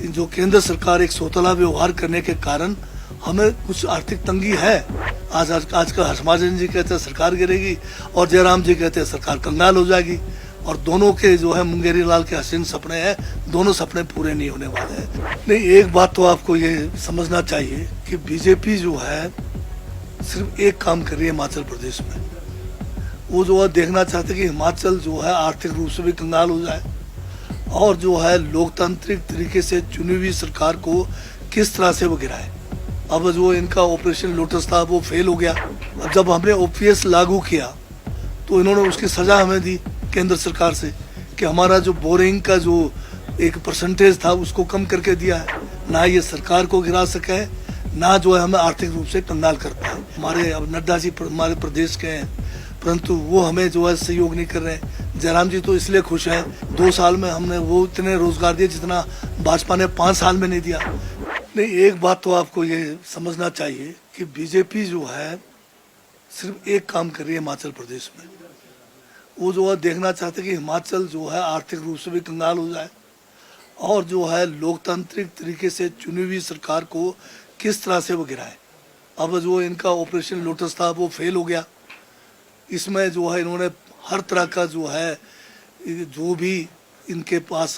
जो केंद्र सरकार एक सोतला व्यवहार करने के कारण हमें कुछ आर्थिक तंगी है। आज का हर्षमार्जन जी कहते हैं सरकार गिरेगी और जयराम जी कहते हैं सरकार कंगाल हो जाएगी, और दोनों के जो है मुंगेरी लाल के हसीन सपने हैं, दोनों सपने पूरे नहीं होने वाले हैं। नहीं, एक बात तो आपको ये समझना चाहिए कि बीजेपी जो है सिर्फ एक काम कर रही है हिमाचल प्रदेश में। वो जो है देखना चाहते कि हिमाचल जो है आर्थिक रूप से भी कंगाल हो जाए और जो है लोकतांत्रिक तरीके से चुनी हुई सरकार को किस तरह से वो गिराए। अब जो इनका ऑपरेशन लोटस था वो फेल हो गया। अब जब हमने ओपीएस लागू किया तो इन्होंने उसकी सजा हमें दी केंद्र सरकार से कि हमारा जो बोरिंग का जो एक परसेंटेज था उसको कम करके दिया है। ना ये सरकार को गिरा सके, ना जो है हमें आर्थिक रूप से कंगाल कर पाए। हमारे अब नड्डा जी हमारे प्रदेश के हैं, परंतु वो हमें जो है सहयोग नहीं कर रहे हैं। जयराम जी तो इसलिए खुश हैं, 2 साल में हमने वो इतने रोजगार दिए जितना भाजपा ने 5 साल में नहीं दिया। नहीं, एक बात तो आपको ये समझना चाहिए कि बीजेपी जो है सिर्फ एक काम कर रही है हिमाचल प्रदेश में। वो जो है देखना चाहते कि हिमाचल जो है आर्थिक रूप से भी कंगाल हो जाए और जो है लोकतांत्रिक तरीके से चुनी हुई सरकार को किस तरह से वो गिराए। अब जो इनका ऑपरेशन लोटस था वो फेल हो गया। इसमें जो है इन्होंने हर तरह का जो है जो भी इनके पास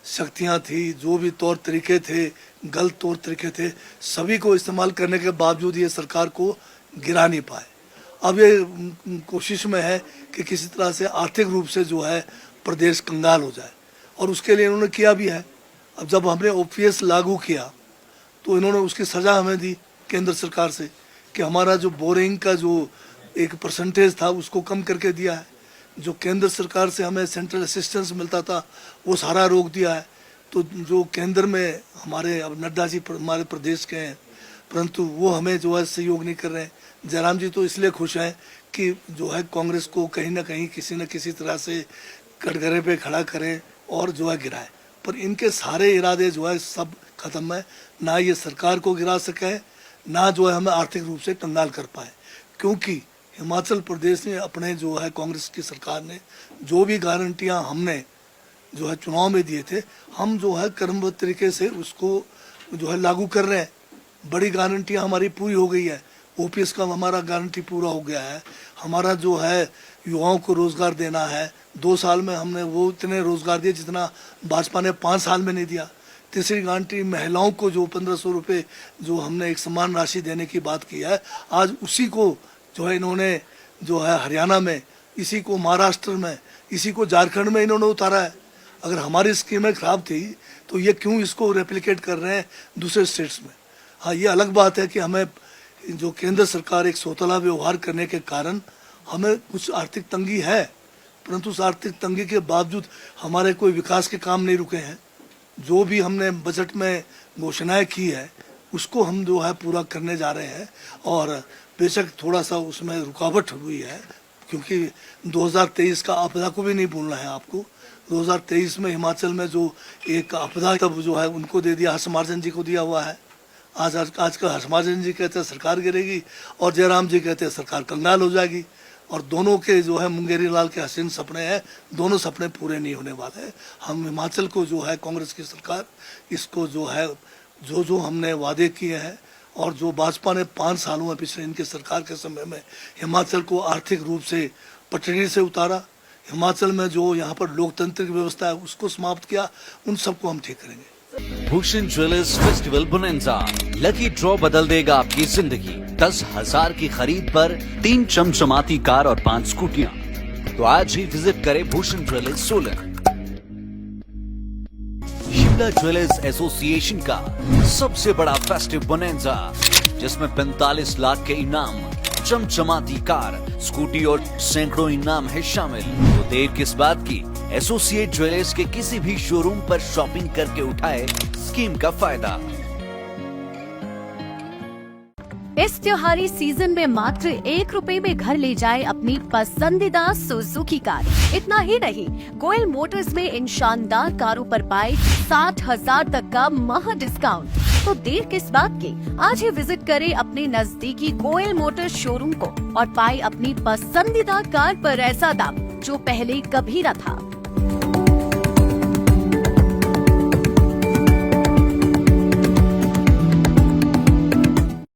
शक्तियां थी, जो भी तौर तरीके थे, गलत तौर तरीके थे, सभी को इस्तेमाल करने के बावजूद ये सरकार को गिरा नहीं पाए। अब ये कोशिश में है कि किसी तरह से आर्थिक रूप से जो है प्रदेश कंगाल हो जाए, और उसके लिए इन्होंने किया भी है। अब जब हमने ओपीएस लागू किया तो इन्होंने उसकी सजा हमें दी केंद्र सरकार से कि हमारा जो बोरिंग का जो एक परसेंटेज था उसको कम करके दिया है। जो केंद्र सरकार से हमें सेंट्रल असिस्टेंस मिलता था वो सारा रोक दिया है। तो जो केंद्र में हमारे अब नड्डा जी हमारे प्रदेश के हैं, परंतु वो हमें जो है सहयोग नहीं कर रहे हैं। जयराम जी तो इसलिए खुश हैं कि जो है कांग्रेस को कहीं ना कहीं किसी न किसी तरह से कटघरे पे खड़ा करें और जो है गिराए, पर इनके सारे इरादे जो है सब खत्म है। ना ये सरकार को गिरा सके, ना जो है हमें आर्थिक रूप से कंगाल कर पाए, क्योंकि हिमाचल प्रदेश ने अपने जो है कांग्रेस की सरकार ने जो भी गारंटियां हमने जो है चुनाव में दिए थे, हम जो है क्रमबद्ध तरीके से उसको जो है लागू कर रहे हैं। बड़ी गारंटियां हमारी पूरी हो गई है। ओपीएस का हमारा गारंटी पूरा हो गया है। हमारा जो है युवाओं को रोजगार देना है, 2 साल में हमने वो इतने रोजगार दिए जितना भाजपा ने 5 साल में नहीं दिया। तीसरी गारंटी महिलाओं को जो 1500 रुपये जो हमने एक समान राशि देने की बात की है, आज उसी को जो है इन्होंने जो है हरियाणा में, इसी को महाराष्ट्र में, इसी को झारखंड में इन्होंने उतारा है। अगर हमारी स्कीमें खराब थी तो ये क्यों इसको रेप्लिकेट कर रहे हैं दूसरे स्टेट्स में। हाँ, ये अलग बात है कि हमें जो केंद्र सरकार एक सोतला व्यवहार करने के कारण हमें कुछ आर्थिक तंगी है, परंतु उस आर्थिक तंगी के बावजूद हमारे कोई विकास के काम नहीं रुके हैं। जो भी हमने बजट में घोषणाएं की है उसको हम जो है पूरा करने जा रहे हैं, और बेशक थोड़ा सा उसमें रुकावट हुई है क्योंकि 2023 का आपदा को भी नहीं भूलना है आपको। 2023 में हिमाचल में जो एक आपदा तब जो है उनको दे दिया, हर्षमार्जन जी को दिया हुआ है। आज का हर्षमार्जन जी कहते हैं सरकार गिरेगी और जयराम जी कहते हैं सरकार कंगाल हो जाएगी, और दोनों के जो है मुंगेरी लाल के हसीन सपने हैं, दोनों सपने पूरे नहीं होने वाले हैं। हम हिमाचल को जो है कांग्रेस की सरकार इसको जो है जो हमने वादे किए हैं और जो भाजपा ने 5 सालों में पिछले इनके सरकार के समय में हिमाचल को आर्थिक रूप से पटरी से उतारा, हिमाचल में जो यहाँ पर लोकतांत्रिक व्यवस्था है उसको समाप्त किया, उन सबको हम ठीक करेंगे। Bhushan jewellers festival bonanza, lucky draw बदल देगा आपकी जिंदगी। 10,000 की खरीद पर 3 चमचमाती कार और 5 स्कूटियां। तो आज ही विजिट करें Bhushan jewellers Solan. Shimla jewellers association का सबसे बड़ा फेस्टिव बोनंजा, जिसमें 45 लाख के इनाम, चमचमाती कार, स्कूटी और सैकड़ों इनाम है शामिल। तो देर किस बात की, एसोसिएट ज्वेलर्स के किसी भी शोरूम पर शॉपिंग करके उठाए स्कीम का फायदा। इस त्योहारी सीजन में मात्र 1 रुपए में घर ले जाए अपनी पसंदीदा सुजुकी कार। इतना ही नहीं, गोयल मोटर्स में इन शानदार कारों पर पाए 60,000 तक का महा डिस्काउंट। तो देर किस बात की, आज ही विजिट करें अपने नजदीकी गोयल मोटर्स शोरूम को और पाए अपनी पसंदीदा कार पर ऐसा दाम जो पहले कभी न था।